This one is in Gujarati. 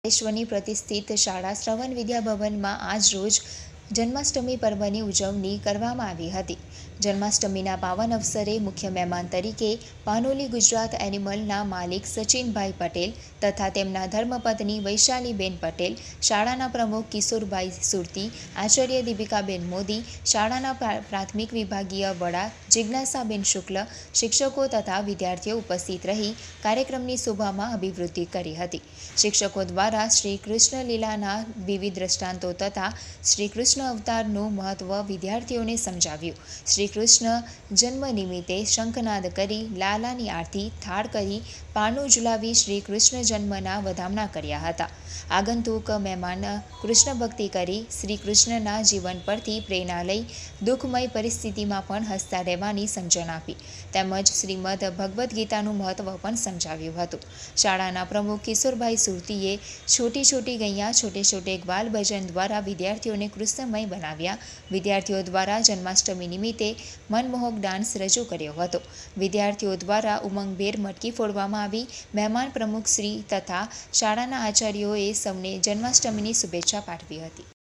અંકલેશ્વરની પ્રતિષ્ઠિત શાળા શ્રવણ વિદ્યા ભવનમાં આજ રોજ જન્માષ્ટમી પર્વની ઉજવણી કરવામાં આવી હતી। જન્માષ્ટમીના પાવન અવસરે મુખ્ય મહેમાન તરીકે પાનોલી ગુજરાત એનિમલના માલિક સચિનભાઈ પટેલ તથા તેમના ધર્મપત્ની વૈશાલીબેન પટેલ, શાળાના પ્રમુખ કિશોરભાઈ સુરતી, આચાર્ય દીપિકાબેન મોદી, શાળાના પ્રાથમિક વિભાગીય વડા જિજ્ઞાસાબેન શુક્લ, શિક્ષકો તથા વિદ્યાર્થીઓ ઉપસ્થિત રહી કાર્યક્રમની શોભામાં અભિવૃદ્ધિ કરી હતી। શિક્ષકો દ્વારા શ્રી કૃષ્ણ લીલાના વિવિધ દ્રષ્ટાંતો તથા શ્રી કૃષ્ણ અવતારનું મહત્વ વિદ્યાર્થીઓને સમજાવ્યું। શ્રી કૃષ્ણ જન્મ નિમિત્તે શંખનાદ કરી લાલાની આરતી, થાળ કરી પારણું ઝુલાવી શ્રી કૃષ્ણ જન્મના વધામણા કર્યા હતા। આગંતુક મહેમાન કૃષ્ણ ભક્તિ કરી શ્રી કૃષ્ણના જીવન પરથી પ્રેરણા લઈ દુઃખમય પરિસ્થિતિમાં પણ હસતા રહેવાની સમજણ આપી તેમજ શ્રીમદ ભગવદ્ ગીતાનું મહત્વ પણ સમજાવ્યું હતું। શાળાના પ્રમુખ કિશોરભાઈ સુરતીએ છોટી છોટી ગૈયા છોટે છોટે ગ્વાલ ભજન દ્વારા વિદ્યાર્થીઓને કૃષ્ણમય બનાવ્યા। વિદ્યાર્થીઓ દ્વારા જન્માષ્ટમી નિમિત્તે મનમોહક ડાન્સ રજૂ કર્યો હતો। વિદ્યાર્થીઓ દ્વારા ઉમંગભેર મટકી ફોડવામાં આવી। મહેમાન પ્રમુખ શ્રી તથા શાળાના આચાર્યોએ સૌને જન્માષ્ટમીની શુભેચ્છા પાઠવી હતી।